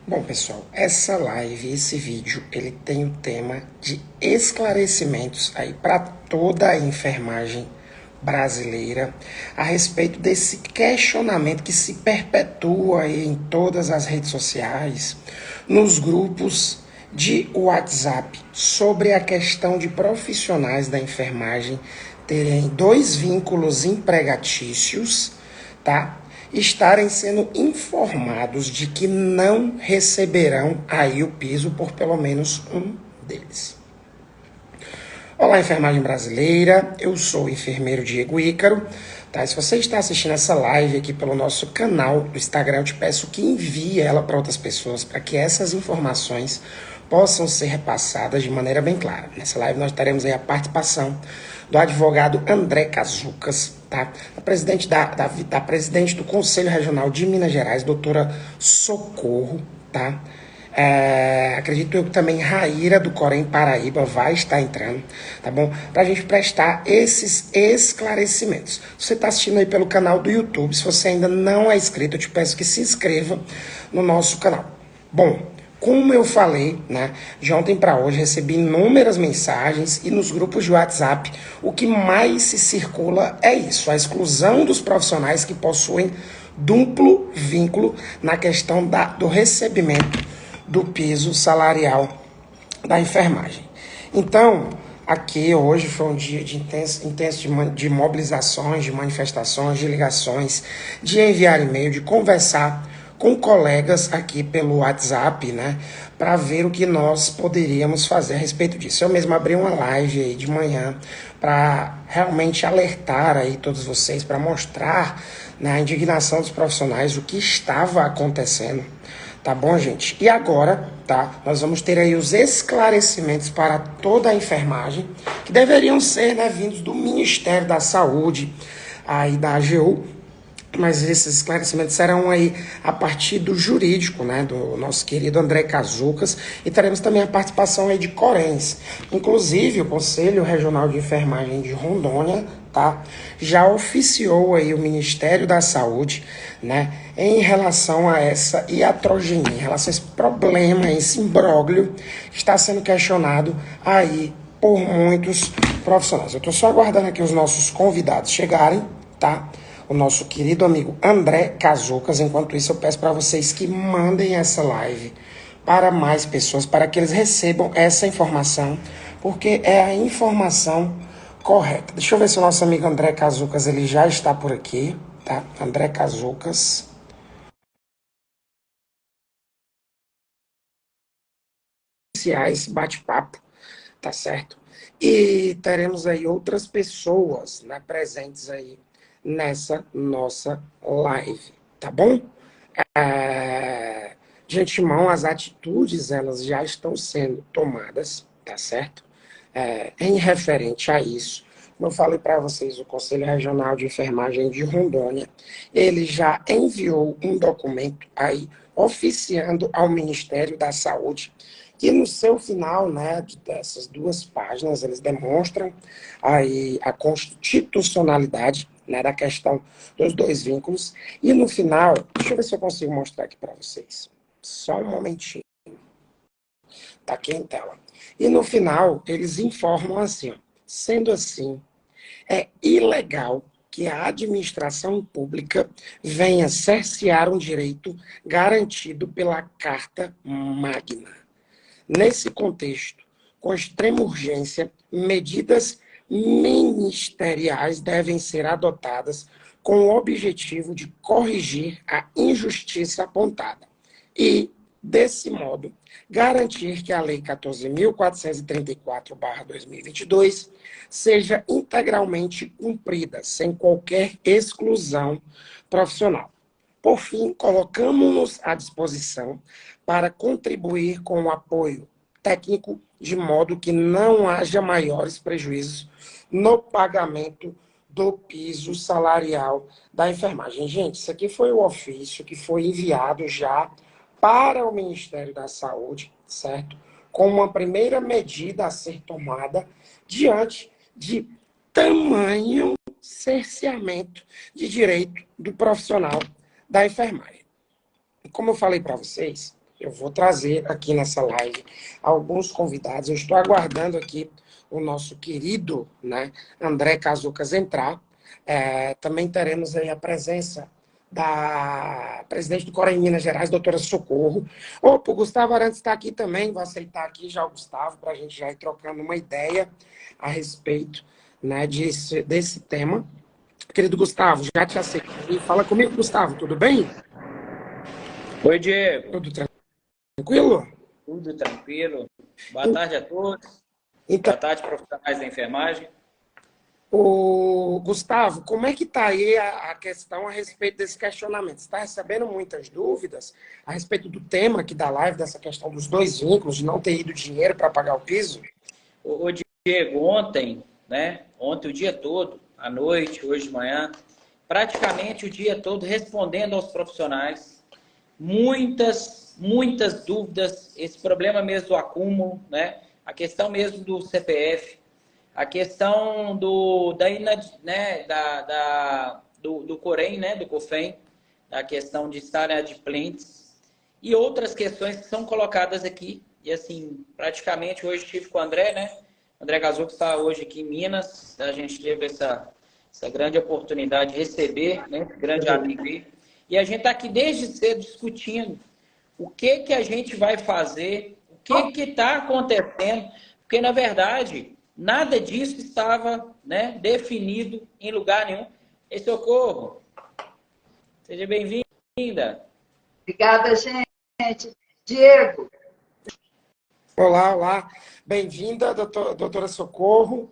Bom, pessoal, essa live, esse vídeo, ele tem o tema de esclarecimentos aí para toda a enfermagem brasileira a respeito desse questionamento que se perpetua aí em todas as redes sociais, nos grupos de WhatsApp, sobre a questão de profissionais da enfermagem terem dois vínculos empregatícios, tá? Estarem sendo informados de que não receberão aí o piso por pelo menos um deles. Olá, enfermagem brasileira, eu sou o enfermeiro Diego Ícaro. Tá? Se você está assistindo essa live aqui pelo nosso canal do Instagram, eu te peço que envie ela para outras pessoas, para que essas informações possam ser repassadas de maneira bem clara. Nessa live nós teremos aí a participação do advogado André Cazucas, tá? Da presidente do Conselho Regional de Minas Gerais, doutora Socorro, tá? Acredito eu que também Raíra do Corém Paraíba vai estar entrando, tá bom? Para a gente prestar esses esclarecimentos. Você está assistindo aí pelo canal do YouTube, se você ainda não é inscrito, eu te peço que se inscreva no nosso canal. Bom, como eu falei, né, de ontem para hoje recebi inúmeras mensagens e nos grupos de WhatsApp o que mais se circula é isso, a exclusão dos profissionais que possuem duplo vínculo na questão do recebimento do piso salarial da enfermagem. Então, aqui hoje foi um dia de intenso de mobilizações, de manifestações, de ligações, de enviar e-mail, de conversar com colegas aqui pelo WhatsApp, né, para ver o que nós poderíamos fazer a respeito disso. Eu mesmo abri uma live aí de manhã para realmente alertar aí todos vocês, para mostrar na indignação dos profissionais o que estava acontecendo. Tá bom, gente? E agora, tá? Nós vamos ter aí os esclarecimentos para toda a enfermagem, que deveriam ser, né, vindos do Ministério da Saúde, aí da AGU, mas esses esclarecimentos serão aí a partir do jurídico, né, do nosso querido André Cazucas, e teremos também a participação aí de Corens. Inclusive, o Conselho Regional de Enfermagem de Rondônia, tá, já oficiou aí o Ministério da Saúde, né, em relação a essa iatrogenia, em relação a esse problema, esse imbróglio que está sendo questionado aí por muitos profissionais. Eu estou só aguardando aqui os nossos convidados chegarem, tá? O nosso querido amigo André Cazucas. Enquanto isso, eu peço para vocês que mandem essa live para mais pessoas, para que eles recebam essa informação, porque é a informação correta. Deixa eu ver se o nosso amigo André Cazucas ele já está por aqui, tá? André Cazucas. Esse bate-papo, tá certo? E teremos aí outras pessoas, né, presentes aí nessa nossa live, tá bom? De antemão, as atitudes elas já estão sendo tomadas, tá certo? Em referente a isso, como eu falei para vocês, o Conselho Regional de Enfermagem de Rondônia, ele já enviou um documento aí oficiando ao Ministério da Saúde, que no seu final, né, dessas duas páginas, eles demonstram aí a constitucionalidade, né, da questão dos dois vínculos, e no final, deixa eu ver se eu consigo mostrar aqui para vocês. Só um momentinho. Tá aqui em tela. E no final, eles informam assim, ó, sendo assim, é ilegal que a administração pública venha cercear um direito garantido pela Carta Magna. Nesse contexto, com extrema urgência, medidas ministeriais devem ser adotadas com o objetivo de corrigir a injustiça apontada e, desse modo, garantir que a Lei 14.434/2022 seja integralmente cumprida, sem qualquer exclusão profissional. Por fim, colocamos-nos à disposição para contribuir com o apoio técnico, de modo que não haja maiores prejuízos no pagamento do piso salarial da enfermagem. Gente, isso aqui foi o ofício que foi enviado já para o Ministério da Saúde, certo? Com uma primeira medida a ser tomada diante de tamanho cerceamento de direito do profissional da enfermagem. Como eu falei para vocês, Eu vou trazer aqui nessa live alguns convidados. Eu estou aguardando aqui o nosso querido, né, André Cazucas entrar. Também teremos aí a presença da presidente do Corém Minas Gerais, doutora Socorro. Opa, o Gustavo Arantes está aqui também, vou aceitar aqui já o Gustavo, para a gente já ir trocando uma ideia a respeito, né, desse tema. Querido Gustavo, já te aceitei. Fala comigo, Gustavo, tudo bem? Oi, Diego. Tudo tranquilo? Tudo tranquilo? Boa tarde a todos. Então, Boa tarde, profissionais da enfermagem. o Gustavo, como é que está aí a questão a respeito desse questionamento? Você está recebendo muitas dúvidas a respeito do tema aqui da live, dessa questão dos dois vínculos, de não ter ido dinheiro para pagar o piso? Ô, Diego, ontem, né? Ontem o dia todo, à noite, hoje de manhã, praticamente o dia todo respondendo aos profissionais. Muitas dúvidas, esse problema mesmo do acúmulo, né? A questão mesmo do CPF, a questão do Corém, né? Do COFEM, a questão de estarem adimplentes e outras questões que são colocadas aqui. E assim, praticamente hoje estive com o André, né? André Gazuco está hoje aqui em Minas. A gente teve essa grande oportunidade de receber, né? Esse grande amigo aí. E a gente está aqui desde cedo discutindo o que a gente vai fazer, o que está acontecendo, porque, na verdade, nada disso estava, né, definido em lugar nenhum. Ei, Socorro, seja bem-vinda. Obrigada, gente. Diego. Olá, olá. Bem-vinda, doutora Socorro.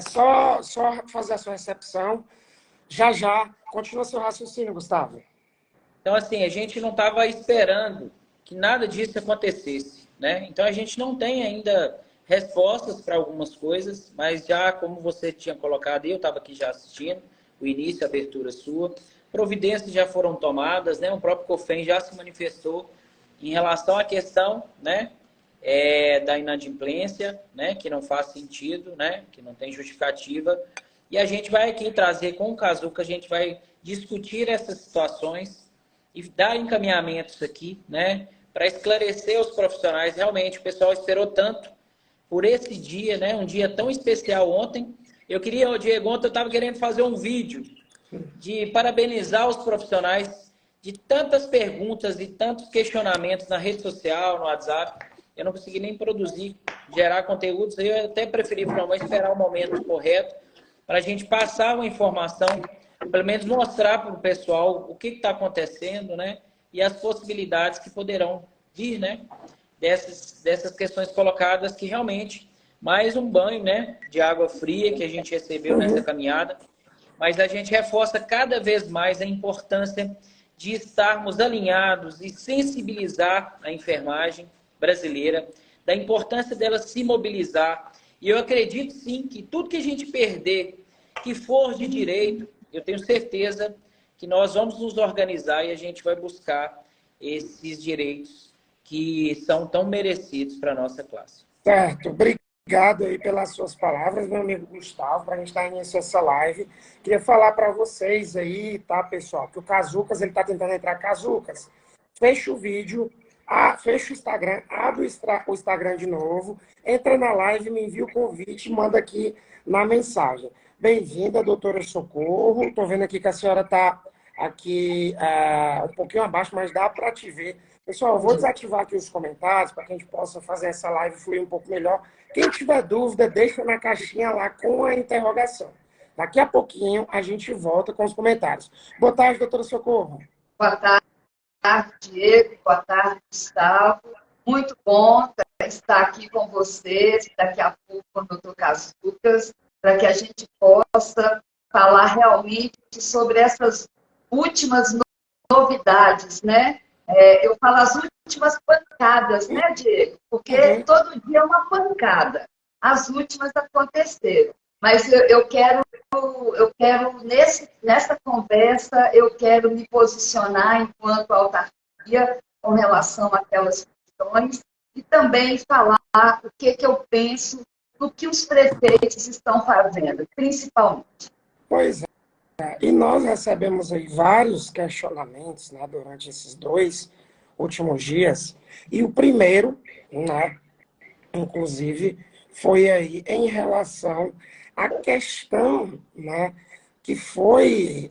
Só fazer a sua recepção. Já. Continua seu raciocínio, Gustavo. Então, assim, a gente não estava esperando que nada disso acontecesse, né? Então, a gente não tem ainda respostas para algumas coisas, mas já, como você tinha colocado, eu estava aqui já assistindo, o início, a abertura sua, providências já foram tomadas, né? O próprio COFEM já se manifestou em relação à questão, né? Da inadimplência, né? Que não faz sentido, né? Que não tem justificativa. E a gente vai aqui trazer com o Cazuca, a gente vai discutir essas situações e dar encaminhamentos aqui, né, para esclarecer os profissionais. Realmente, o pessoal esperou tanto por esse dia, né, um dia tão especial ontem. Eu queria, Diego, ontem eu estava querendo fazer um vídeo de parabenizar os profissionais de tantas perguntas e tantos questionamentos na rede social, no WhatsApp. Eu não consegui nem produzir, gerar conteúdos. Eu até preferi, vamos esperar o momento correto para a gente passar uma informação, pelo menos mostrar para o pessoal o que está acontecendo, né? E as possibilidades que poderão vir, né? Dessas questões colocadas, que realmente mais um banho, né? De água fria que a gente recebeu nessa caminhada. Mas a gente reforça cada vez mais a importância de estarmos alinhados e sensibilizar a enfermagem brasileira, da importância dela se mobilizar. E eu acredito, sim, que tudo que a gente perder, que for de direito, eu tenho certeza que nós vamos nos organizar e a gente vai buscar esses direitos que são tão merecidos para a nossa classe. Certo. Obrigado aí pelas suas palavras, meu amigo Gustavo, para a gente estar iniciando essa live. Queria falar para vocês aí, tá, pessoal, que o Cazucas, ele está tentando entrar. Cazucas, fecha o vídeo, fecha o Instagram, abre o Instagram de novo, entra na live, me envia o convite, manda aqui na mensagem. Bem-vinda, doutora Socorro. Estou vendo aqui que a senhora está aqui um pouquinho abaixo, mas dá para te ver. Pessoal, eu vou desativar aqui os comentários para que a gente possa fazer essa live fluir um pouco melhor. Quem tiver dúvida, deixa na caixinha lá com a interrogação. Daqui a pouquinho a gente volta com os comentários. Boa tarde, doutora Socorro. Boa tarde, Diego. Boa tarde, Gustavo. Muito bom estar aqui com vocês, daqui a pouco com o doutor Cazucas, para que a gente possa falar realmente sobre essas últimas novidades, né? Eu falo as últimas pancadas, né, Diego? Porque todo dia é uma pancada. As últimas aconteceram. Mas eu quero nessa conversa, eu quero me posicionar enquanto autarquia com relação àquelas questões e também falar o que eu penso do que os prefeitos estão fazendo, principalmente. Pois é. E nós recebemos aí vários questionamentos, né, durante esses 2 últimos dias, e o primeiro, né, inclusive, foi aí em relação à questão, né, que foi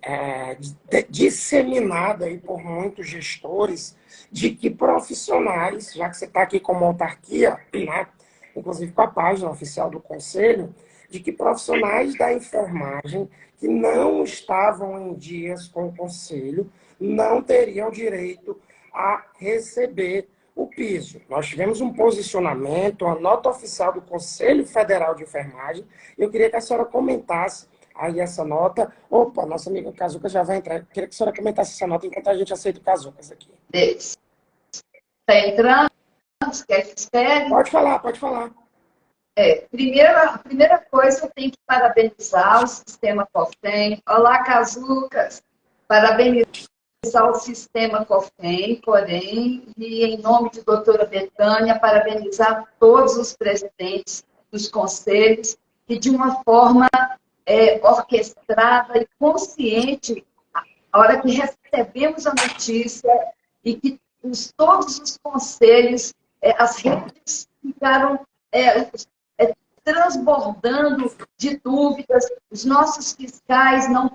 disseminada aí por muitos gestores de que profissionais, já que você está aqui como autarquia, né, inclusive com a página oficial do Conselho, de que profissionais da enfermagem que não estavam em dias com o Conselho não teriam direito a receber o piso. Nós tivemos um posicionamento, uma nota oficial do Conselho Federal de Enfermagem. Eu queria que a senhora comentasse aí essa nota. Opa, nossa amiga Cazuca já vai entrar. Eu queria que a senhora comentasse essa nota enquanto a gente aceita o Cazucas aqui. Está entrando? Quer que espere? Pode falar, pode falar. A primeira coisa, eu tenho que parabenizar o sistema COFEM. Olá, Cazucas. Parabenizar o sistema COFEM, porém, e em nome de doutora Betânia, parabenizar todos os presidentes dos conselhos que, de uma forma orquestrada e consciente, a hora que recebemos a notícia e que todos os conselhos, as redes ficaram transbordando de dúvidas, os nossos fiscais não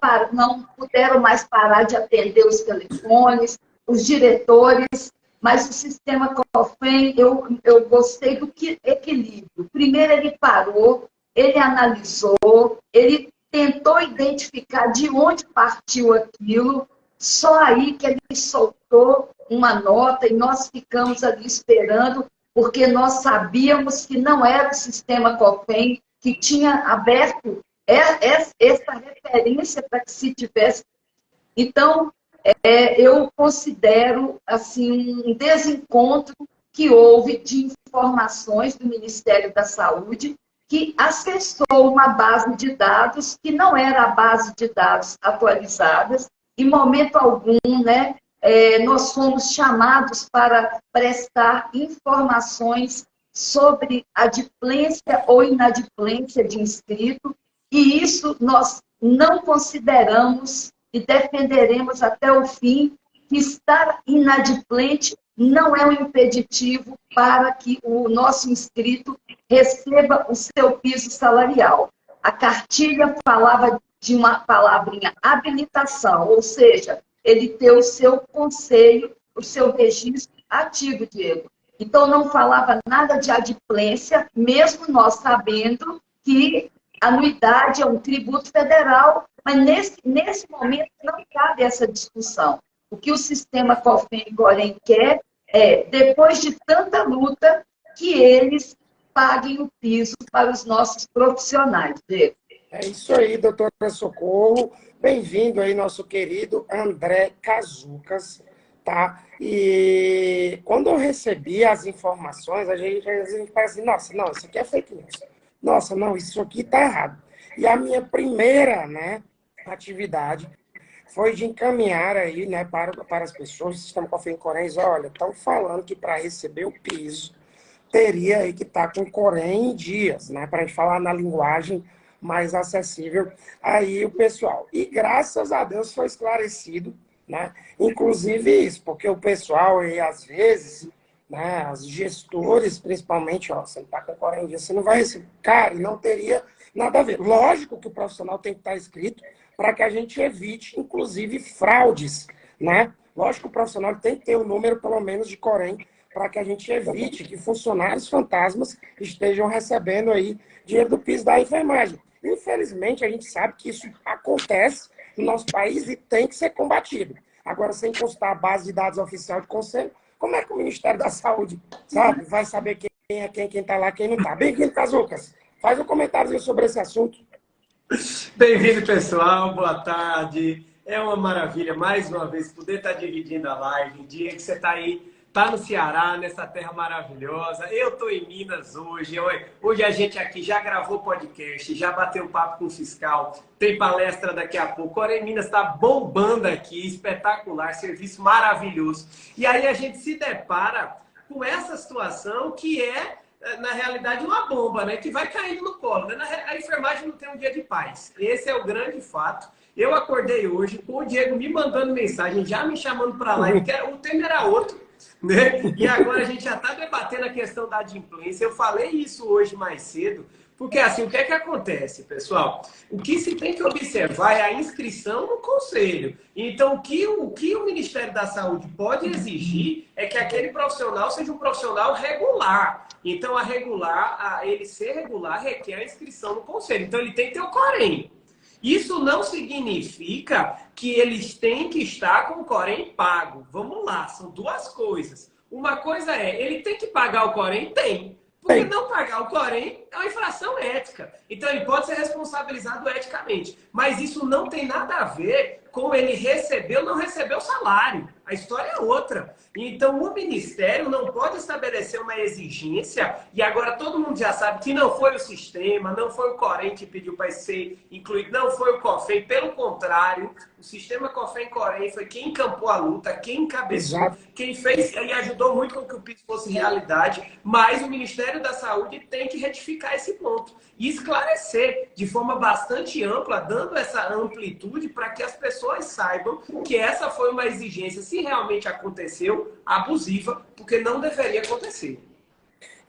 puderam mais parar de atender os telefones, os diretores, mas o sistema COFEM, eu gostei do equilíbrio. Primeiro ele parou, ele analisou, ele tentou identificar de onde partiu aquilo, só aí que ele soltou uma nota e nós ficamos ali esperando, porque nós sabíamos que não era o sistema COFEM que tinha aberto essa referência para que se tivesse. Então, eu considero assim, um desencontro que houve de informações do Ministério da Saúde, que acessou uma base de dados que não era a base de dados atualizadas, em momento algum, né? Nós fomos chamados para prestar informações sobre adimplência ou inadimplência de inscrito, e isso nós não consideramos e defenderemos até o fim, que estar inadimplente não é um impeditivo para que o nosso inscrito receba o seu piso salarial. A cartilha falava de uma palavrinha habilitação, ou seja, ele ter o seu conselho, o seu registro ativo, Diego. Então, não falava nada de adimplência, mesmo nós sabendo que a anuidade é um tributo federal, mas nesse momento não cabe essa discussão. O que o sistema COFEM, porém, quer depois de tanta luta, que eles paguem o piso para os nossos profissionais, Diego. É isso aí, doutora Socorro. Bem-vindo aí, nosso querido André Cazucas, tá? E quando eu recebi as informações, a gente pensa assim, nossa, não, isso aqui é fake news. Nossa, não, isso aqui tá errado. E a minha primeira, né, atividade foi de encaminhar aí, né, para as pessoas do sistema COFEM Corém, olha, estão falando que para receber o piso teria aí que estar com o Corém em dias, né, para a gente falar na linguagem mais acessível aí o pessoal. E graças a Deus foi esclarecido, né, inclusive isso, porque o pessoal aí às vezes, né, os gestores principalmente, ó, você não está com o Corém em dias, você não vai receber. Cara, e não teria nada a ver. Lógico que o profissional tem que estar escrito para que a gente evite, inclusive, fraudes, né? Lógico que o profissional tem que ter o número, pelo menos, de Corém, para que a gente evite que funcionários fantasmas estejam recebendo aí dinheiro do piso da enfermagem. Infelizmente, a gente sabe que isso acontece no nosso país e tem que ser combatido. Agora, sem constar a base de dados oficial de conselho, como é que o Ministério da Saúde, sabe, vai saber quem é quem está lá, quem não está? Bem-vindo, Cazucas. Faz um comentário sobre esse assunto. Bem-vindo, pessoal. Boa tarde. É uma maravilha, mais uma vez, poder estar dividindo a live. O dia que você está aí, está no Ceará, nessa terra maravilhosa. Eu estou em Minas hoje. Hoje a gente aqui já gravou podcast, já bateu papo com o fiscal. Tem palestra daqui a pouco. Corém Minas está bombando aqui, espetacular, serviço maravilhoso. E aí a gente se depara com essa situação que na realidade, uma bomba, né? Que vai caindo no colo, né? A enfermagem não tem um dia de paz. Esse é o grande fato. Eu acordei hoje com o Diego me mandando mensagem, já me chamando para lá. O tema era outro, né? E agora a gente já está debatendo a questão da adimplência. Eu falei isso hoje mais cedo, porque assim, o que é que acontece, pessoal? O que se tem que observar é a inscrição no conselho. Então, o que o Ministério da Saúde pode exigir é que aquele profissional seja um profissional regular. Então, ele ser regular requer a inscrição no conselho. Então, ele tem que ter o Corém. Isso não significa que eles têm que estar com o Corém pago. Vamos lá, são duas coisas. Uma coisa é, ele tem que pagar o Corém? Tem. Porque não pagar o Corém é uma infração ética. Então, ele pode ser responsabilizado eticamente. Mas isso não tem nada a ver com ele receber ou não receber o salário. A história é outra. Então, o Ministério não pode estabelecer uma exigência, e agora todo mundo já sabe que não foi o sistema, não foi o Corém que pediu para ser incluído, não foi o COFEM. Pelo contrário, o sistema COFEM-Corém foi quem encampou a luta, quem encabeçou, quem fez e ajudou muito com que o PIS fosse realidade, mas o Ministério da Saúde tem que retificar esse ponto e esclarecer de forma bastante ampla, dando essa amplitude para que as pessoas saibam que essa foi uma exigência, se realmente aconteceu, abusiva, porque não deveria acontecer.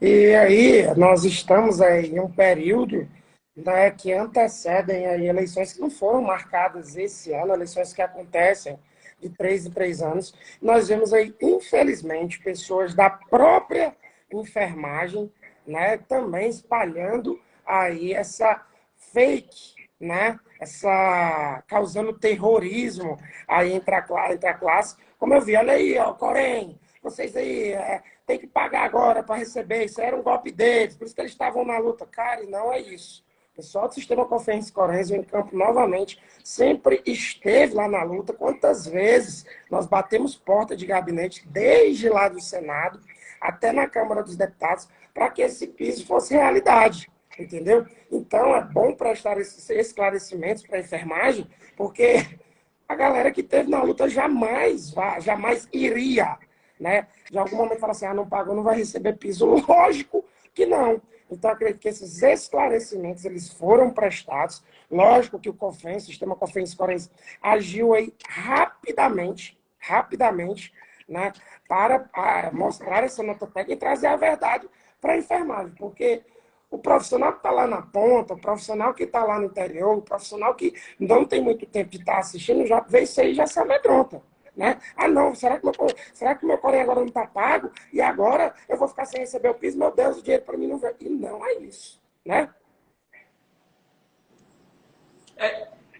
E aí, nós estamos aí em um período, né, que antecedem aí eleições que não foram marcadas esse ano, eleições que acontecem de 3 em 3 anos. Nós vemos aí, infelizmente, pessoas da própria enfermagem, né, também espalhando aí essa fake, né, causando terrorismo aí entre a classe. Como eu vi, olha aí, ó, Corém, vocês aí tem que pagar agora para receber, isso era um golpe deles, por isso que eles estavam na luta. Cara, e não é isso. O pessoal do Sistema Cofens-Corém, o Encampo, novamente, sempre esteve lá na luta. Quantas vezes nós batemos porta de gabinete, desde lá do Senado até na Câmara dos Deputados, para que esse piso fosse realidade, entendeu? Então, é bom prestar esses esclarecimentos para a enfermagem, porque a galera que esteve na luta jamais iria, né? De algum momento fala assim, não pagou, não vai receber piso. Lógico que não. Então, acredito que esses esclarecimentos, eles foram prestados. Lógico que o COFEN, o Sistema Cofens-Corém, agiu aí rapidamente, né, para mostrar essa nota técnica e trazer a verdade para a enfermagem. Porque o profissional que está lá na ponta, o profissional que está lá no interior, o profissional que não tem muito tempo de estar assistindo, já vê isso aí, já se amedronta. Né? Ah, não, será que o meu Corém agora não está pago? E agora eu vou ficar sem receber o piso? Meu Deus, o dinheiro para mim não vai. E não é isso, né?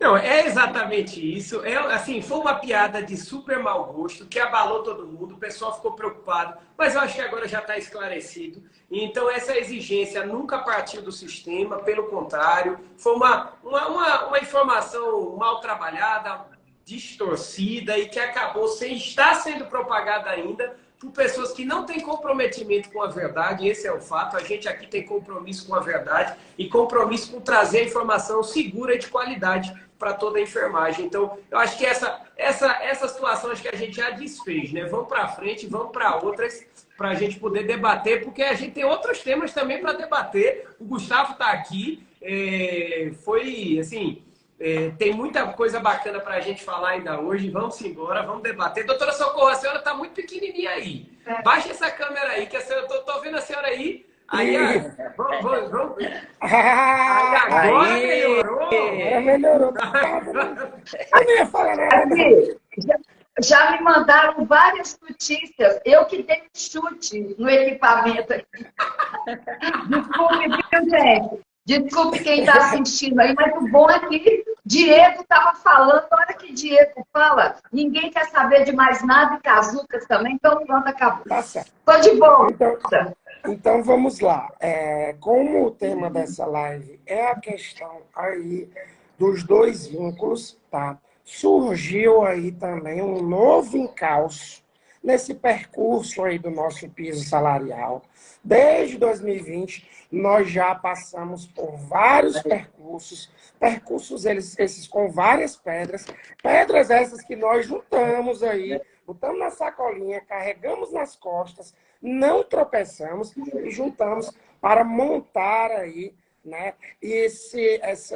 Não, é exatamente isso. Assim, foi uma piada de super mau gosto que abalou todo mundo, o pessoal ficou preocupado, mas eu acho que agora já está esclarecido. Então, essa exigência nunca partiu do sistema, pelo contrário, foi uma informação mal trabalhada, distorcida e que acabou sem estar sendo propagada ainda por pessoas que não têm comprometimento com a verdade. Esse é o fato. A gente aqui tem compromisso com a verdade e compromisso com trazer informação segura e de qualidade para toda a enfermagem. Então, eu acho que essa situação acho que a gente já desfez, né? Vamos para frente, vamos para outras, para a gente poder debater, porque a gente tem outros temas também para debater. O Gustavo está aqui, foi assim... tem muita coisa bacana para a gente falar ainda hoje. Vamos embora, vamos debater. Doutora Socorro, a senhora está muito pequenininha aí. Baixa essa câmera aí, que eu estou vendo a senhora aí. Aí, vamos. Aí agora melhorou. Agora melhorou. Eu não ia falar nada. Aqui, já me mandaram várias notícias. Eu que dei um chute no equipamento aqui. Desculpe, viu, gente? Desculpe quem está assistindo aí, mas o bom é que Diego estava falando, a hora que Diego fala, ninguém quer saber de mais nada, e Cazucas também, então pronto, acabou. Tá certo. Estou de boa. Então vamos lá. Como o tema dessa live é a questão aí dos dois vínculos, tá? Surgiu aí também um novo encalço nesse percurso aí do nosso piso salarial. Desde 2020, nós já passamos por vários percursos esses com várias pedras essas que nós juntamos aí, botamos na sacolinha, carregamos nas costas, não tropeçamos e juntamos para montar aí, né,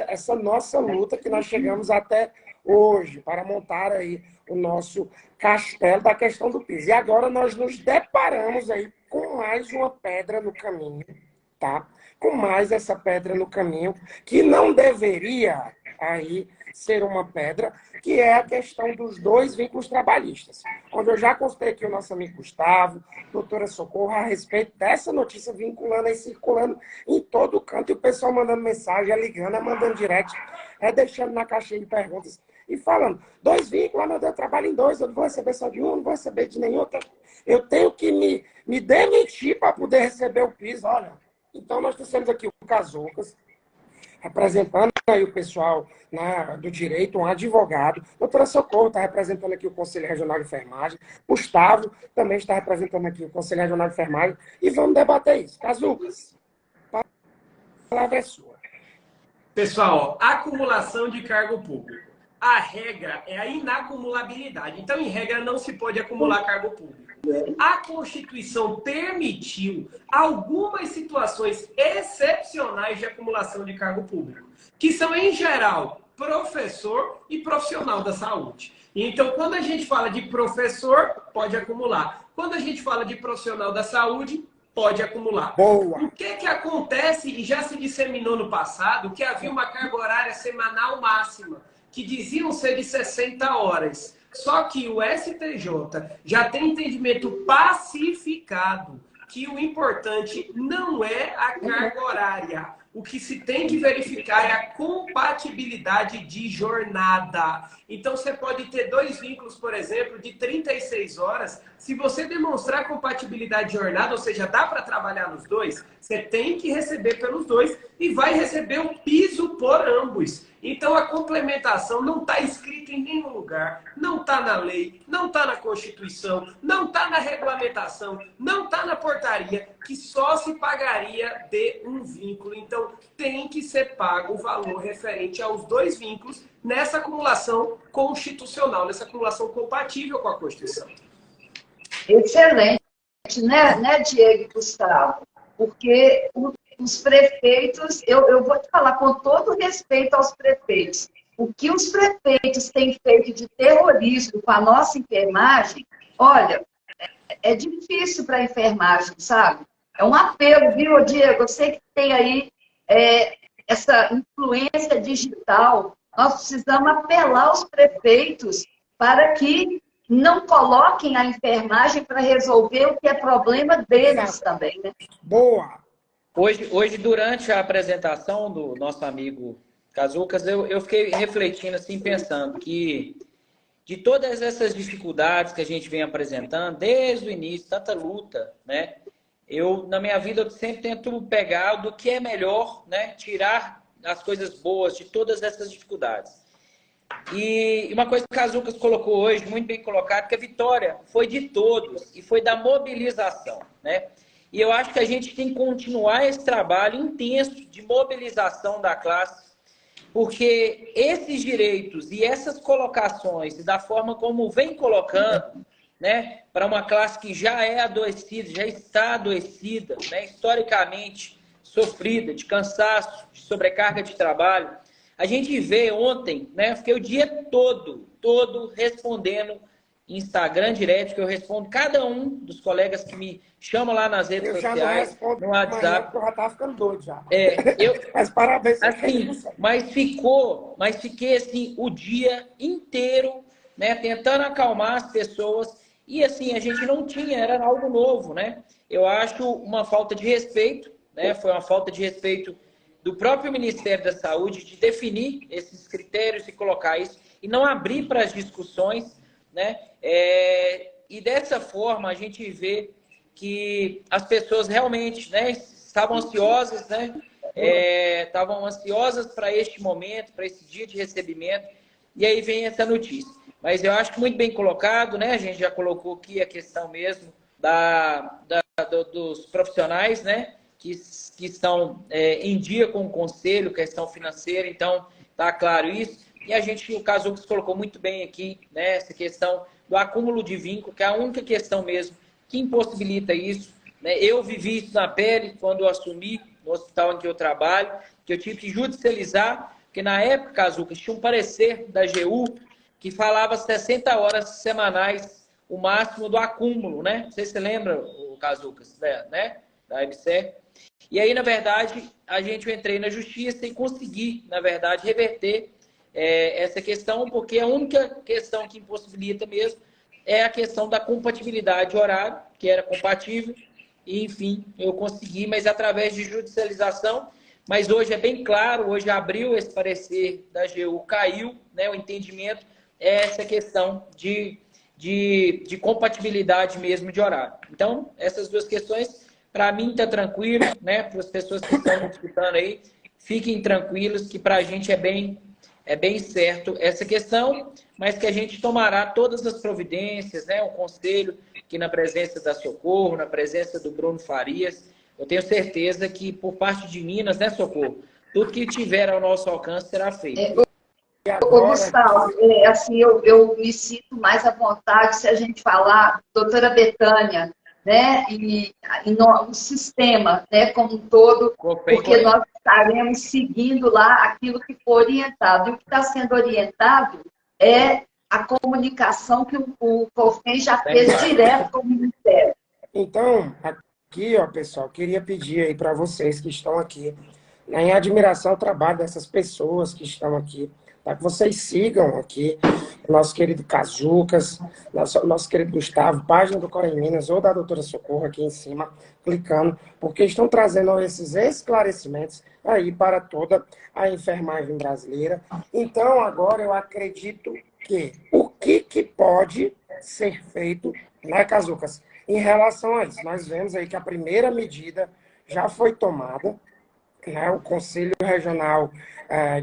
essa nossa luta que nós chegamos até hoje, para montar aí o nosso castelo da questão do piso. E agora nós nos deparamos aí com mais uma pedra no caminho, tá? Com mais essa pedra no caminho, que não deveria aí ser uma pedra, que é a questão dos 2 vínculos trabalhistas. Onde eu já consultei aqui o nosso amigo Gustavo, doutora Socorro, a respeito dessa notícia vinculando e circulando em todo canto, e o pessoal mandando mensagem, ligando, mandando direct, deixando na caixinha de perguntas e falando, 2 vínculos, meu Deus, eu trabalho em 2, eu não vou receber só de um, não vou receber de nenhum, eu tenho que me demitir para poder receber o piso, olha. Então, nós temos aqui o Cazucas, representando aí o pessoal, né, do direito, um advogado. Doutora Socorro está representando aqui o Conselho Regional de Enfermagem. Gustavo também está representando aqui o Conselho Regional de Enfermagem. E vamos debater isso. Cazucas, a palavra é sua. Pessoal, acumulação de cargo público. A regra é a inacumulabilidade. Então, em regra, não se pode acumular cargo público. A Constituição permitiu algumas situações excepcionais de acumulação de cargo público, que são, em geral, professor e profissional da saúde. Então, quando a gente fala de professor, pode acumular. Quando a gente fala de profissional da saúde, pode acumular. Boa. O que acontece, e já se disseminou no passado, que havia uma carga horária semanal máxima, que diziam ser de 60 horas. Só que o STJ já tem entendimento pacificado que o importante não é a carga horária. O que se tem de verificar é a compatibilidade de jornada. Então, você pode ter 2 vínculos, por exemplo, de 36 horas. Se você demonstrar compatibilidade de jornada, ou seja, dá para trabalhar nos 2, você tem que receber pelos 2 e vai receber o piso por ambos. Então, a complementação não está escrita em nenhum lugar, não está na lei, não está na Constituição, não está na regulamentação, não está na portaria, que só se pagaria de um vínculo. Então, tem que ser pago o valor referente aos 2 vínculos nessa acumulação constitucional, nessa acumulação compatível com a Constituição. Excelente, né, Diego e Gustavo? Porque os prefeitos, eu vou te falar com todo respeito aos prefeitos, o que os prefeitos têm feito de terrorismo com a nossa enfermagem, olha, é difícil para a enfermagem, sabe? É um apelo, viu, Diego? Eu sei que tem aí essa influência digital, nós precisamos apelar aos prefeitos para que não coloquem a enfermagem para resolver o que é problema deles também, né? Boa! Hoje, durante a apresentação do nosso amigo Cazucas, eu fiquei refletindo, assim, pensando que de todas essas dificuldades que a gente vem apresentando, desde o início, tanta luta, né? Na minha vida, eu sempre tento pegar do que é melhor, né? Tirar as coisas boas de todas essas dificuldades. E uma coisa que o Cazucas colocou hoje, muito bem colocado, que a vitória foi de todos e foi da mobilização, né? E eu acho que a gente tem que continuar esse trabalho intenso de mobilização da classe, porque esses direitos e essas colocações, e da forma como vem colocando, né, para uma classe que já é adoecida, já está adoecida, né, historicamente sofrida, de cansaço, de sobrecarga de trabalho, a gente vê ontem, né, fiquei o dia todo respondendo Instagram direto, que eu respondo cada um dos colegas que me chamam lá nas redes sociais, no WhatsApp. Eu já estava ficando doido já. Mas parabéns. Assim, mas fiquei assim o dia inteiro, né, tentando acalmar as pessoas. E assim, a gente não tinha, era algo novo, né? Eu acho uma falta de respeito, né? Foi uma falta de respeito do próprio Ministério da Saúde de definir esses critérios e colocar isso, e não abrir para as discussões, né? E dessa forma a gente vê que as pessoas realmente, né, estavam ansiosas, né? Estavam ansiosas para este momento, para esse dia de recebimento, e aí vem essa notícia. Mas eu acho que muito bem colocado, né? A gente já colocou aqui a questão mesmo dos profissionais, né? Que estão em dia com o conselho, questão financeira, então tá claro isso. E o Cazucas colocou muito bem aqui, né, essa questão do acúmulo de vínculo, que é a única questão mesmo que impossibilita isso, né? Eu vivi isso na pele quando eu assumi no hospital em que eu trabalho, que eu tive que judicializar, porque na época, Cazucas, tinha um parecer da AGU que falava 60 horas semanais, o máximo do acúmulo, né? Não sei se você lembra, o Cazucas, né? Da EBSER. E aí, na verdade, eu entrei na justiça e consegui, na verdade, reverter essa questão, porque a única questão que impossibilita mesmo é a questão da compatibilidade de horário, que era compatível, e, enfim, eu consegui, mas através de judicialização. Mas hoje é bem claro, hoje abriu esse parecer da AGU, caiu, né, o entendimento, essa questão de compatibilidade mesmo de horário. Então, essas duas questões, para mim, está tranquilo, né, para as pessoas que estão escutando aí, fiquem tranquilos, que para a gente é bem certo essa questão, mas que a gente tomará todas as providências, né, o conselho, que na presença da Socorro, na presença do Bruno Farias, eu tenho certeza que por parte de Minas, né, Socorro, tudo que tiver ao nosso alcance será feito. Ô, Gustavo, assim, eu me sinto mais à vontade se a gente falar, doutora Betânia, né, e o sistema, né, como um todo, porque nós estaremos seguindo lá aquilo que for orientado. E o que está sendo orientado é a comunicação que o COFEN já fez direto com o Ministério. Então, aqui, ó, pessoal, queria pedir aí para vocês que estão aqui, né, em admiração ao trabalho dessas pessoas que estão aqui, para que vocês sigam aqui o nosso querido Cazucas, nosso querido Gustavo, página do Corém Minas ou da doutora Socorro aqui em cima, clicando, porque estão trazendo esses esclarecimentos aí para toda a enfermagem brasileira. Então, agora eu acredito que o que pode ser feito, né, Cazucas, em relação a isso? Nós vemos aí que a primeira medida já foi tomada, né, o Conselho Regional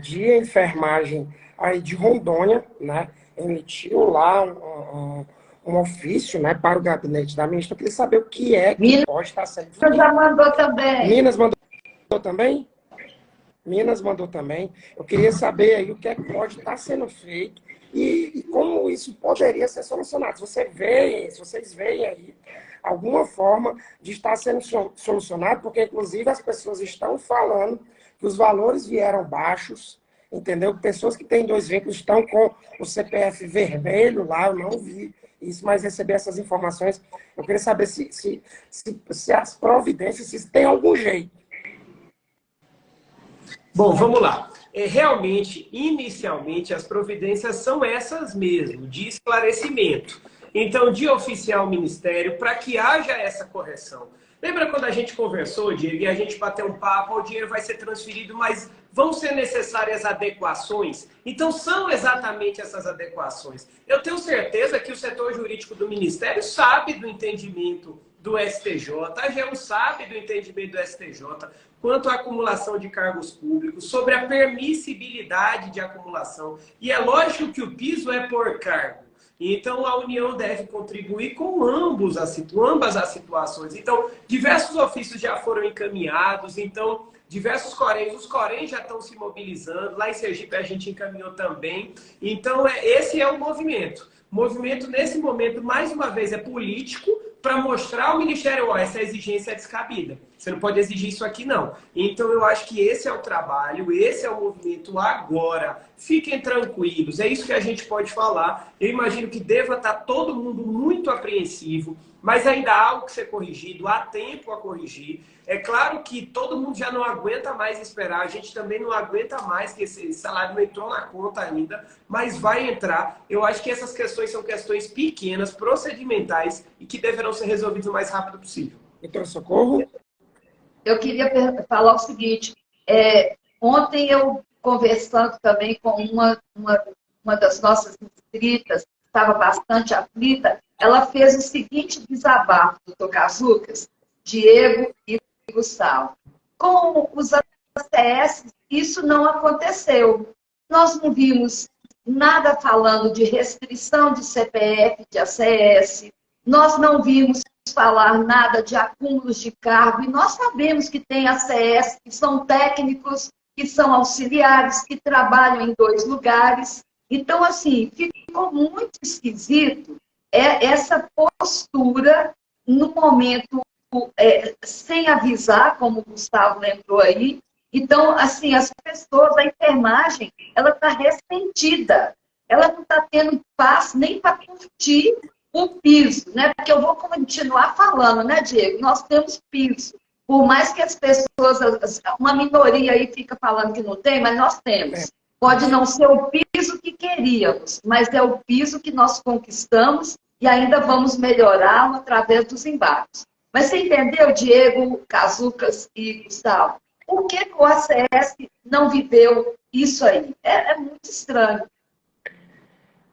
de Enfermagem aí de Rondônia, né, emitiu lá um ofício, né, para o gabinete da ministra, para saber o que é que Minas pode estar sendo feito. já mandou também. Minas mandou também? Minas mandou também. Eu queria saber aí o que é que pode estar sendo feito e como isso poderia ser solucionado. Se vocês veem aí alguma forma de estar sendo solucionado, porque inclusive as pessoas estão falando que os valores vieram baixos, entendeu? Pessoas que têm 2 vínculos estão com o CPF vermelho lá, eu não vi isso, mas recebi essas informações. Eu queria saber se as providências, se tem algum jeito. Bom, vamos lá. Realmente, inicialmente, as providências são essas mesmo, de esclarecimento. Então, de oficiar o Ministério para que haja essa correção. Lembra quando a gente conversou, Diego, e a gente bateu um papo, o dinheiro vai ser transferido, mas vão ser necessárias adequações? Então, são exatamente essas adequações. Eu tenho certeza que o setor jurídico do Ministério sabe do entendimento do STJ, a AGU sabe do entendimento do STJ, quanto à acumulação de cargos públicos, sobre a permissibilidade de acumulação. E é lógico que o piso é por cargo. Então, a União deve contribuir com ambas as situações. Então, diversos ofícios já foram encaminhados. Então, diversos coréns, os coréns já estão se mobilizando. Lá em Sergipe, a gente encaminhou também. Então, esse é o movimento. O movimento, nesse momento, mais uma vez, é político, para mostrar ao Ministério, essa exigência é descabida. Você não pode exigir isso aqui, não. Então, eu acho que esse é o trabalho, esse é o movimento agora. Fiquem tranquilos, é isso que a gente pode falar. Eu imagino que deva estar todo mundo muito apreensivo, mas ainda há algo que ser corrigido, há tempo a corrigir. É claro que todo mundo já não aguenta mais esperar, a gente também não aguenta mais que esse salário não entrou na conta ainda, mas vai entrar. Eu acho que essas questões são questões pequenas, procedimentais e que deverão ser resolvidas o mais rápido possível. Doutora Socorro? Eu queria falar o seguinte, ontem eu conversando também com uma das nossas inscritas, que estava bastante aflita, ela fez o seguinte desabafo, doutor Cazucas, Diego e Gustavo. Com os ACS, isso não aconteceu. Nós não vimos nada falando de restrição de CPF, de ACS, nós não vimos falar nada de acúmulos de cargo, e nós sabemos que tem ACS, que são técnicos, que são auxiliares, que trabalham em 2 lugares. Então, assim, ficou muito esquisito essa postura no momento sem avisar, como o Gustavo lembrou aí. Então, assim, as pessoas, a enfermagem, ela está ressentida. ela não está tendo espaço nem para curtir o piso, né? Porque eu vou continuar falando, né, Diego? Nós temos piso. Por mais que as pessoas, uma minoria aí fica falando que não tem, mas nós temos. Pode não ser o piso que queríamos, mas é o piso que nós conquistamos e ainda vamos melhorá-lo através dos embargos. Mas você entendeu, Diego, Cazucas e Gustavo? Por que o ACS não viveu isso aí? É muito estranho.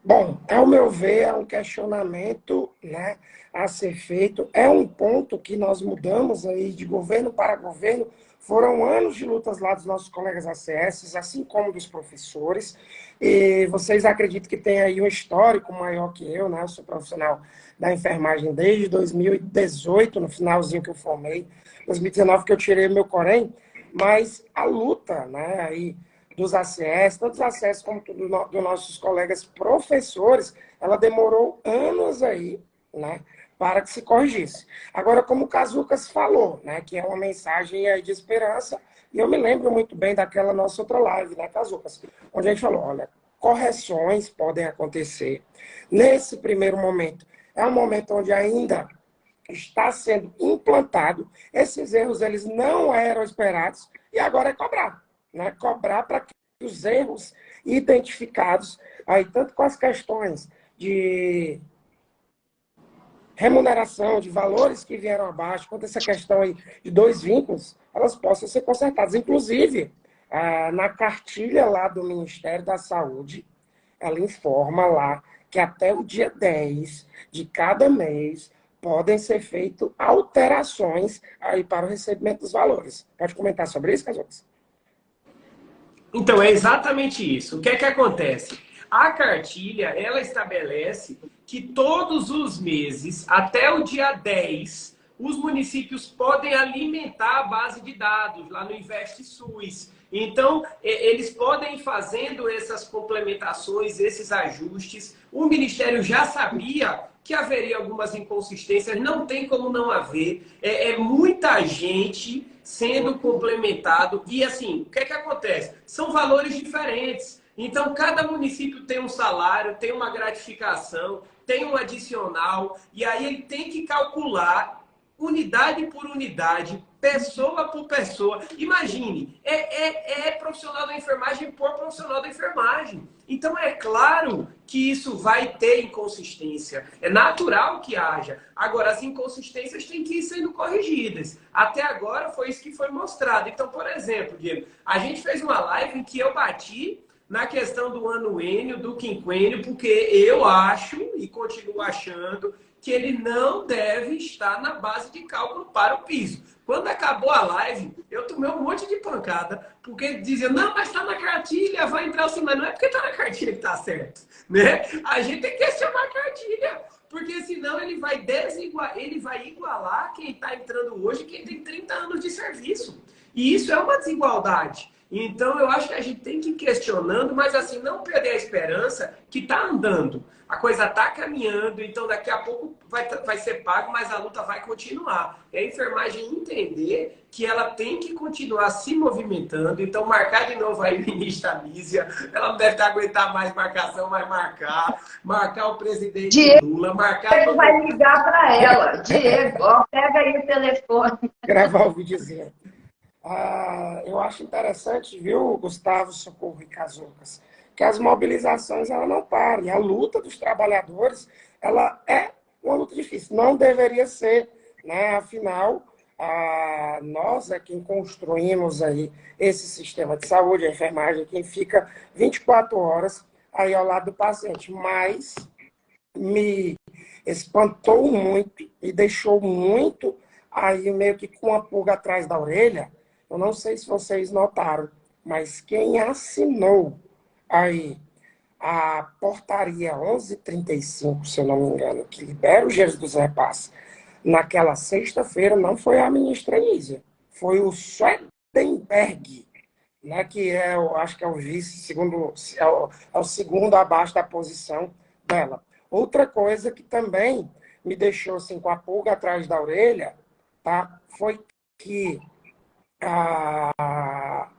Bom, ao meu ver, é um questionamento, né, a ser feito. É um ponto que nós mudamos aí de governo para governo. Foram anos de lutas lá dos nossos colegas ACS, assim como dos professores. E vocês acreditam que tem aí um histórico maior que eu, né? Eu sou profissional da enfermagem desde 2018, no finalzinho que eu formei, 2019 que eu tirei meu Corém, mas a luta, né, aí dos ACS, tanto dos ACS como dos nossos colegas professores, ela demorou anos aí, né, para que se corrigisse. Agora, como o Cazucas falou, né, que é uma mensagem aí de esperança, e eu me lembro muito bem daquela nossa outra live, né, Cazucas, onde a gente falou, olha, correções podem acontecer. Nesse primeiro momento, é um momento onde ainda está sendo implantado, esses erros eles não eram esperados, e agora é cobrar, né? Cobrar para que os erros identificados, aí tanto com as questões de remuneração, de valores que vieram abaixo, quanto essa questão aí de dois vínculos, elas possam ser consertadas. Inclusive, na cartilha lá do Ministério da Saúde, ela informa lá que até o dia 10 de cada mês podem ser feitas alterações aí para o recebimento dos valores. Pode comentar sobre isso, Casox? Então, é exatamente isso. O que é que acontece? A cartilha, ela estabelece que todos os meses, até o dia 10, os municípios podem alimentar a base de dados lá no InvestSUS. Então, eles podem ir fazendo essas complementações, esses ajustes. O Ministério já sabia que haveria algumas inconsistências, não tem como não haver. É muita gente sendo complementado. E assim, o que é que acontece? São valores diferentes. Então, cada município tem um salário, tem uma gratificação, tem um adicional, e aí ele tem que calcular unidade por unidade, pessoa por pessoa. Imagine, é profissional da enfermagem por profissional da enfermagem. Então, é claro que isso vai ter inconsistência. É natural que haja. Agora, as inconsistências têm que ir sendo corrigidas. Até agora, foi isso que foi mostrado. Então, por exemplo, Diego, a gente fez uma live em que eu bati na questão do anuênio, do quinquênio, porque eu acho e continuo achando que ele não deve estar na base de cálculo para o piso. Quando acabou a live, eu tomei um monte de pancada, porque dizia, não, mas está na cartilha, vai entrar assim, mas não é porque está na cartilha que está certo, né? A gente tem que questionar a cartilha, porque senão ele vai igualar quem está entrando hoje, quem tem 30 anos de serviço. E isso é uma desigualdade. Então, eu acho que a gente tem que ir questionando, mas assim, não perder a esperança que está andando. A coisa está caminhando, então daqui a pouco vai ser pago, mas a luta vai continuar. E a enfermagem entender que ela tem que continuar se movimentando. Então, marcar de novo aí, ministra Nízia, ela não deve aguentar mais marcação, mas marcar o presidente Diego Lula, marcar... vai ligar para ela. Diego, ó, pega aí o telefone. Gravar o videozinho. Eu acho interessante, viu, Gustavo, Socorro e Cazucas, que as mobilizações ela não param. E a luta dos trabalhadores ela é uma luta difícil. Não deveria ser, né? Afinal, nós é quem construímos aí esse sistema de saúde, a enfermagem, é quem fica 24 horas aí ao lado do paciente. Mas me espantou muito e deixou muito aí meio que com a pulga atrás da orelha. Eu não sei se vocês notaram, mas quem assinou aí a portaria 1135, se eu não me engano, que libera os dias dos repasses, naquela sexta-feira não foi a ministra Nízia, foi o Swedenberg, né, que eu acho que é o vice, é o segundo abaixo da posição dela. Outra coisa que também me deixou assim, com a pulga atrás da orelha, tá, foi que a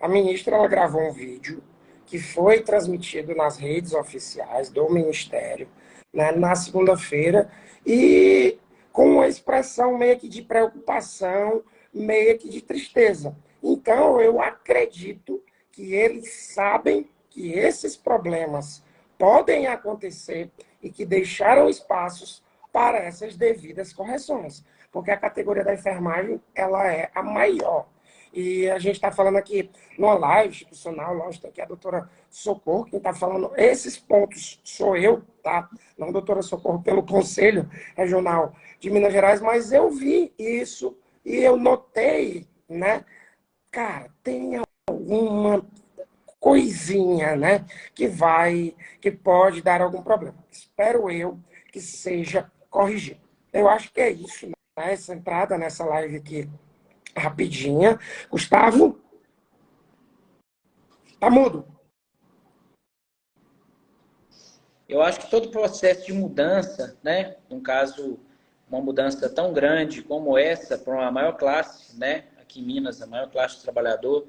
ministra ela gravou um vídeo que foi transmitido nas redes oficiais do Ministério, né, na segunda-feira, e com uma expressão meio que de preocupação, meio que de tristeza. Então, eu acredito que eles sabem que esses problemas podem acontecer e que deixaram espaços para essas devidas correções, porque a categoria da enfermagem ela é a maior. E a gente está falando aqui numa live institucional, lógico, que a doutora Socorro, quem está falando esses pontos sou eu, tá? Não a doutora Socorro pelo Conselho Regional de Minas Gerais, mas eu vi isso e eu notei, né? Cara, tem alguma coisinha, né? Que pode dar algum problema. Espero eu que seja corrigido. Eu acho que é isso, né? Essa entrada nessa live aqui rapidinha. Gustavo? Tá mudo. Eu acho que todo processo de mudança, né? No caso, uma mudança tão grande como essa, para uma maior classe, né? Aqui em Minas, a maior classe de trabalhador,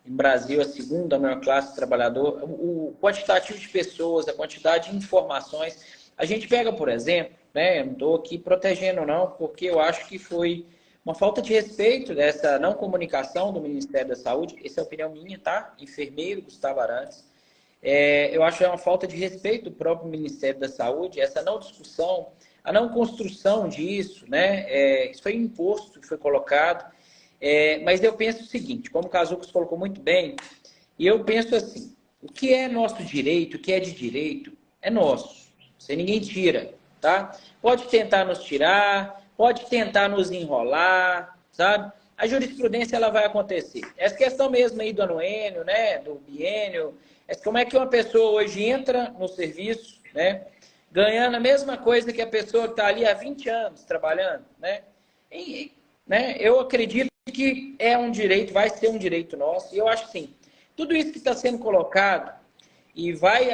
em Brasil, a segunda maior classe de trabalhador, o quantitativo de pessoas, a quantidade de informações. A gente pega, por exemplo, né? Eu não estou aqui protegendo, não, porque eu acho que foi uma falta de respeito dessa não comunicação do Ministério da Saúde. Essa é a opinião minha, tá? Enfermeiro Gustavo Arantes. Eu acho que é uma falta de respeito do próprio Ministério da Saúde, essa não discussão, a não construção disso, né? Isso foi imposto, foi colocado. Mas eu penso o seguinte, como o Casucos colocou muito bem, e eu penso assim, o que é nosso direito, o que é de direito, é nosso, sem ninguém tira, tá? Pode tentar nos tirar, pode tentar nos enrolar, sabe? A jurisprudência ela vai acontecer. Essa questão mesmo aí do anuênio, né, do biênio, como é que uma pessoa hoje entra no serviço, né, ganhando a mesma coisa que a pessoa que está ali há 20 anos trabalhando, né? Eu acredito que é um direito, vai ser um direito nosso, e eu acho assim, tudo isso que está sendo colocado, e vai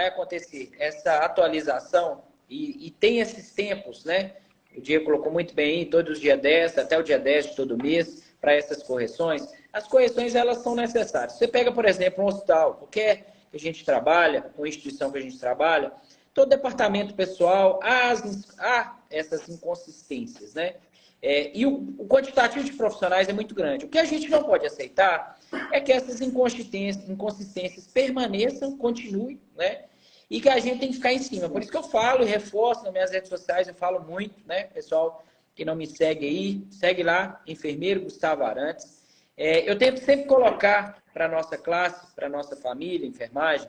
acontecer essa atualização, e tem esses tempos, né? O Diego colocou muito bem aí, todos os dias 10, até o dia 10 de todo mês, para essas correções. As correções, elas são necessárias. Você pega, por exemplo, um hospital, qualquer que a gente trabalha, uma instituição que a gente trabalha, todo departamento pessoal, há essas inconsistências, né? E o quantitativo de profissionais é muito grande. O que a gente não pode aceitar é que essas inconsistências permaneçam, continuem, né? E que a gente tem que ficar em cima. Por isso que eu falo e reforço nas minhas redes sociais, eu falo muito, né? Pessoal que não me segue aí, segue lá, Enfermeiro Gustavo Arantes. Eu tento sempre colocar para a nossa classe, para a nossa família, enfermagem,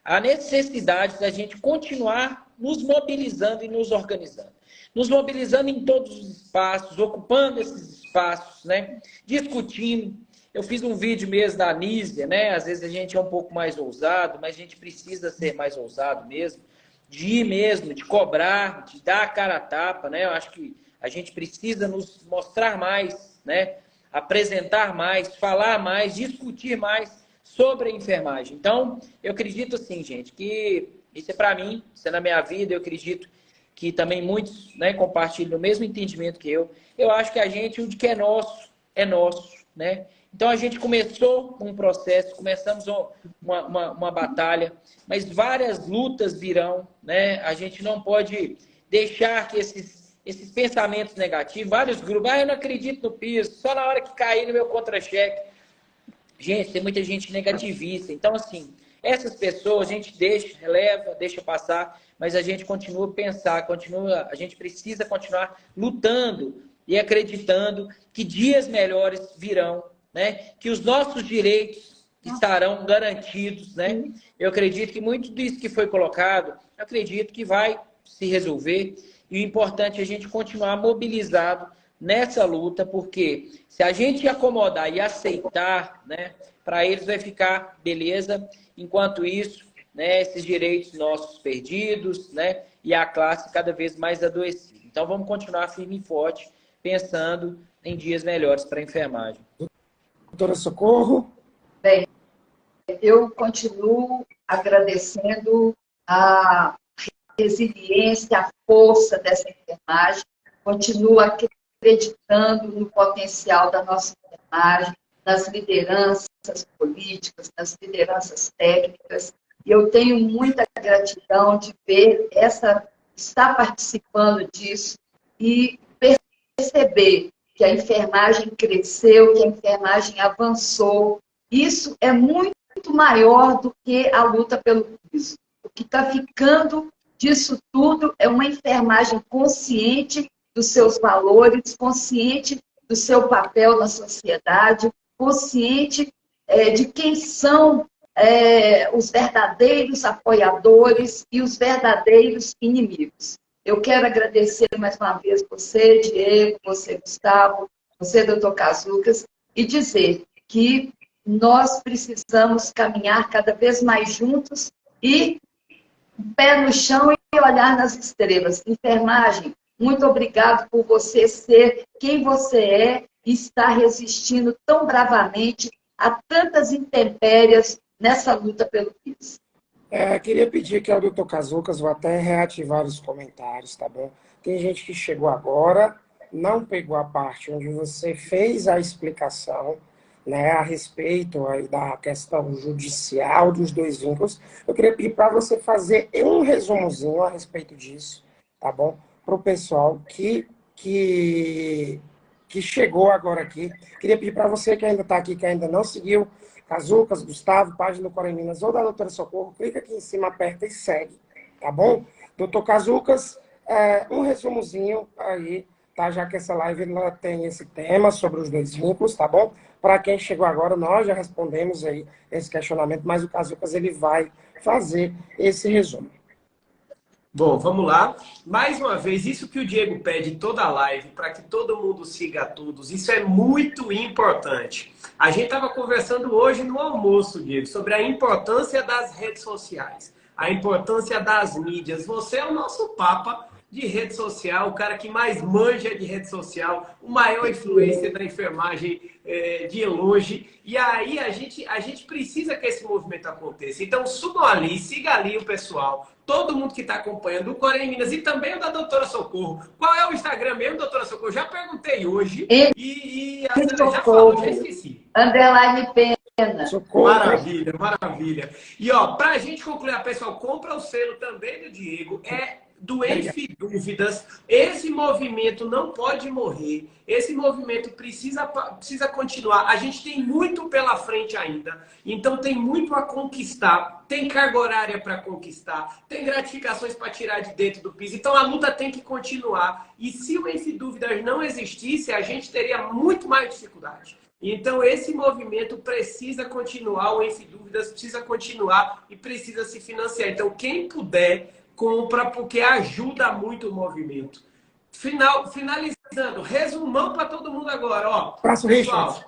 a necessidade da gente continuar nos mobilizando e nos organizando. Nos mobilizando em todos os espaços, ocupando esses espaços, né? Discutindo. Eu fiz um vídeo mesmo da Anísia, né? Às vezes a gente é um pouco mais ousado, mas a gente precisa ser mais ousado mesmo, de ir mesmo, de cobrar, de dar a cara a tapa, né? Eu acho que a gente precisa nos mostrar mais, né? Apresentar mais, falar mais, discutir mais sobre a enfermagem. Então, eu acredito assim, gente, que isso é para mim, isso é na minha vida, eu acredito que também muitos, né, compartilham o mesmo entendimento que eu. Eu acho que a gente, o que é nosso, né? Então, a gente começou um processo, começamos uma batalha, mas várias lutas virão, né? A gente não pode deixar que esses pensamentos negativos, vários grupos, eu não acredito no piso, só na hora que cair no meu contra-cheque. Gente, tem muita gente negativista. Então, assim, essas pessoas a gente releva, deixa passar, mas a gente continua a pensar, a gente precisa continuar lutando e acreditando que dias melhores virão, né? Que os nossos direitos estarão garantidos, né? Eu acredito que muito disso que foi colocado, eu acredito que vai se resolver, e o importante é a gente continuar mobilizado nessa luta, porque se a gente acomodar e aceitar, né, para eles vai ficar beleza, enquanto isso, né, esses direitos nossos perdidos, né, e a classe cada vez mais adoecida. Então vamos continuar firme e forte, pensando em dias melhores para a enfermagem. Doutora Socorro? Bem, eu continuo agradecendo a resiliência, a força dessa enfermagem, continuo acreditando no potencial da nossa enfermagem, nas lideranças políticas, nas lideranças técnicas. E eu tenho muita gratidão de ver estar participando disso e perceber que a enfermagem cresceu, que a enfermagem avançou. Isso é muito maior do que a luta pelo piso. O que está ficando disso tudo é uma enfermagem consciente dos seus valores, consciente do seu papel na sociedade, consciente de quem são os verdadeiros apoiadores e os verdadeiros inimigos. Eu quero agradecer mais uma vez você, Diego, você, Gustavo, você, doutor Cazucas, e dizer que nós precisamos caminhar cada vez mais juntos e pé no chão e olhar nas estrelas. Enfermagem, muito obrigado por você ser quem você é e estar resistindo tão bravamente a tantas intempéries nessa luta pelo PIS. Queria pedir aqui ao doutor Cazucas, vou até reativar os comentários, tá bom? Tem gente que chegou agora, não pegou a parte onde você fez a explicação, né, a respeito aí da questão judicial dos dois vínculos. Eu queria pedir para você fazer um resumozinho a respeito disso, tá bom? Para o pessoal que chegou agora aqui. Queria pedir para você que ainda está aqui, que ainda não seguiu, Cazucas, Gustavo, página do Coreminas ou da doutora Socorro, clica aqui em cima, aperta e segue, tá bom? Doutor Cazucas, um resumozinho aí, tá? Já que essa live ela tem esse tema sobre os dois vínculos, tá bom? Para quem chegou agora, nós já respondemos aí esse questionamento, mas o Cazucas ele vai fazer esse resumo. Bom, vamos lá. Mais uma vez, isso que o Diego pede toda a live, para que todo mundo siga todos, isso é muito importante. A gente estava conversando hoje no almoço, Diego, sobre a importância das redes sociais, a importância das mídias. Você é o nosso papa de rede social, o cara que mais manja de rede social, o maior influencer da enfermagem de longe. E aí a gente precisa que esse movimento aconteça. Então subam ali, siga ali o pessoal, todo mundo que está acompanhando, o Coreminas e também o da doutora Socorro. Qual é o Instagram mesmo, doutora Socorro? Já perguntei hoje e a senhora já falou, já esqueci. _pena. Maravilha, maravilha. E ó, pra gente concluir, pessoal, compra o selo também do Diego, do Enfidúvidas. Esse movimento não pode morrer. Esse movimento precisa continuar. A gente tem muito pela frente ainda. Então tem muito a conquistar. Tem carga horária para conquistar. Tem gratificações para tirar de dentro do piso. Então a luta tem que continuar. E se o Enfidúvidas não existisse, a gente teria muito mais dificuldade. Então, esse movimento precisa continuar, o Enfidúvidas precisa continuar e precisa se financiar. Então, quem puder, compra, porque ajuda muito o movimento. Finalizando, resumão para todo mundo agora. Ó, pessoal,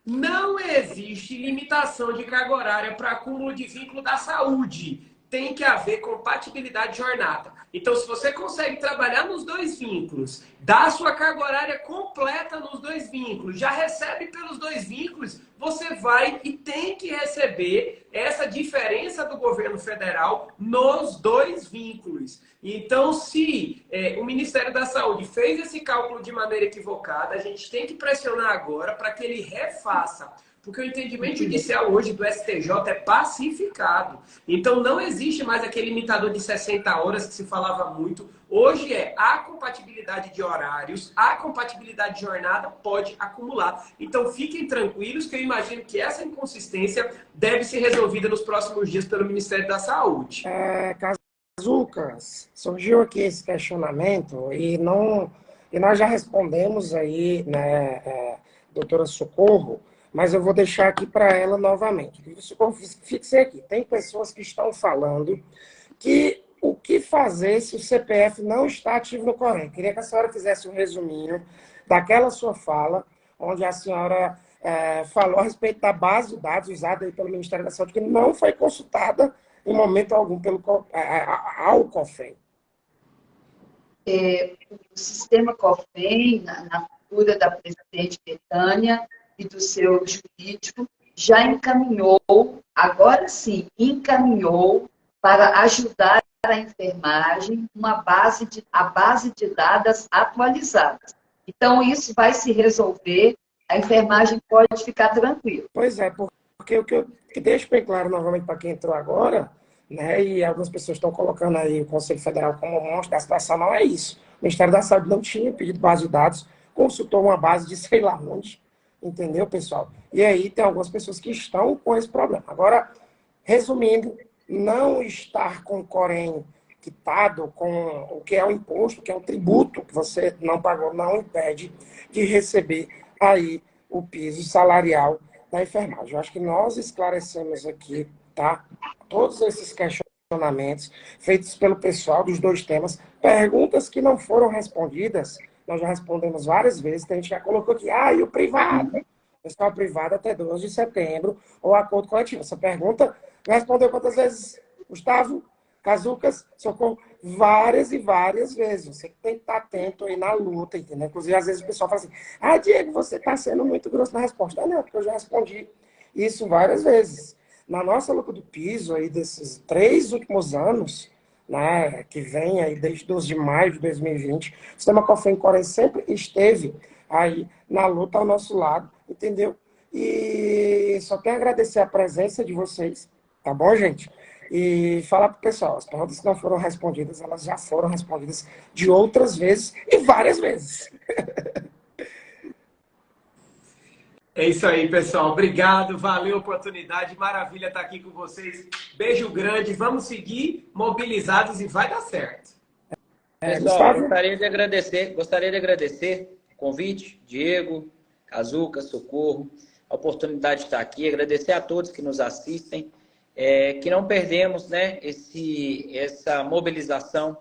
não existe limitação de carga horária para acúmulo de vínculo da saúde. Tem que haver compatibilidade de jornada. Então, se você consegue trabalhar nos dois vínculos, dar a sua carga horária completa nos dois vínculos, já recebe pelos dois vínculos, você vai e tem que receber essa diferença do governo federal nos dois vínculos. Então, se o Ministério da Saúde fez esse cálculo de maneira equivocada, a gente tem que pressionar agora para que ele refaça. Porque o entendimento judicial hoje do STJ é pacificado. Então não existe mais aquele limitador de 60 horas que se falava muito. Hoje a compatibilidade de horários, a compatibilidade de jornada pode acumular. Então fiquem tranquilos que eu imagino que essa inconsistência deve ser resolvida nos próximos dias pelo Ministério da Saúde. Cazucas, surgiu aqui esse questionamento e nós já respondemos aí, né, doutora Socorro, mas eu vou deixar aqui para ela novamente. Fixei aqui. Tem pessoas que estão falando que o que fazer se o CPF não está ativo no Corém. Queria que a senhora fizesse um resuminho daquela sua fala, onde a senhora falou a respeito da base de dados usada aí pelo Ministério da Saúde, que não foi consultada em momento algum ao COFEM. O sistema COFEM, na figura da presidente Betânia, e do seu jurídico, já encaminhou, agora sim, encaminhou para ajudar a enfermagem a base de dados atualizadas. Então, isso vai se resolver a enfermagem pode ficar tranquila. Pois é, porque o que eu que deixo bem claro novamente para quem entrou agora, né, e algumas pessoas estão colocando aí o Conselho Federal como monstro da situação, não é isso. O Ministério da Saúde não tinha pedido base de dados, consultou uma base de sei lá onde, entendeu, pessoal? E aí tem algumas pessoas que estão com esse problema. Agora, resumindo, não estar com o Corém quitado, com o que é o imposto, que é um tributo que você não pagou, não impede de receber aí o piso salarial da enfermagem. Eu acho que nós esclarecemos aqui, tá? Todos esses questionamentos feitos pelo pessoal dos dois temas, perguntas que não foram respondidas, nós já respondemos várias vezes, tem gente que já colocou aqui, e o privado? Pessoal privado até 12 de setembro, ou acordo coletivo. Essa pergunta respondeu quantas vezes, Gustavo? Cazucas, Socorro, várias e várias vezes. Você tem que estar atento aí na luta, entendeu? Inclusive, às vezes o pessoal fala assim, Diego, você está sendo muito grosso na resposta. Não, porque eu já respondi isso várias vezes. Na nossa luta do piso, aí, desses 3 últimos anos, que vem aí desde 12 de maio de 2020, o Sistema COFEM-Corém sempre esteve aí na luta ao nosso lado, entendeu? E só tenho a agradecer a presença de vocês, tá bom, gente? E falar para o pessoal, as perguntas que não foram respondidas, elas já foram respondidas de outras vezes e várias vezes. É isso aí, pessoal. Obrigado, valeu a oportunidade, maravilha estar aqui com vocês. Beijo grande, vamos seguir mobilizados e vai dar certo. Pessoal, gostaria de agradecer o convite, Diego, Cazuca, Socorro, a oportunidade de estar aqui, agradecer a todos que nos assistem, que não perdemos, né, essa mobilização,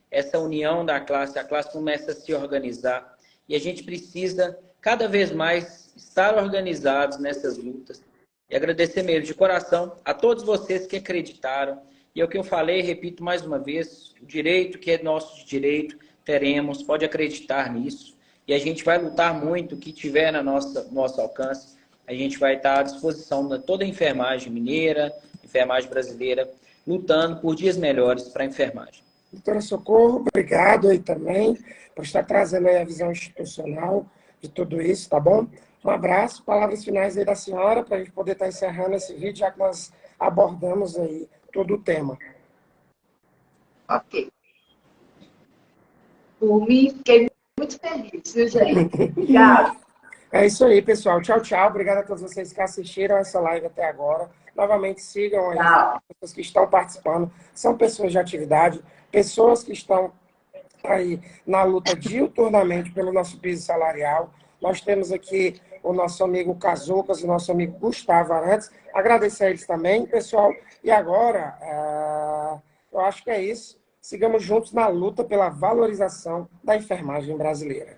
essa união da classe, a classe começa a se organizar e a gente precisa cada vez mais estar organizados nessas lutas e agradecer mesmo de coração a todos vocês que acreditaram. E é o que eu falei, repito mais uma vez, o direito que é nosso de direito, teremos, pode acreditar nisso. E a gente vai lutar muito, o que tiver nosso alcance, a gente vai estar à disposição de toda a enfermagem mineira, enfermagem brasileira, lutando por dias melhores para a enfermagem. Doutora Socorro, obrigado aí também por estar trazendo aí a visão institucional de tudo isso, tá bom? Um abraço, palavras finais aí da senhora, para a gente poder estar encerrando esse vídeo, já que nós abordamos aí todo o tema. Ok. Por mim, fiquei muito feliz, viu, gente? Obrigada. É isso aí, pessoal. Tchau, tchau. Obrigado a todos vocês que assistiram essa live até agora. Novamente, sigam aí as pessoas que estão participando. São pessoas de atividade, pessoas que estão aí na luta diuturnamente pelo nosso piso salarial. Nós temos aqui o nosso amigo Cazucas e o nosso amigo Gustavo Arantes. Agradecer a eles também, pessoal. E agora, eu acho que é isso. Sigamos juntos na luta pela valorização da enfermagem brasileira.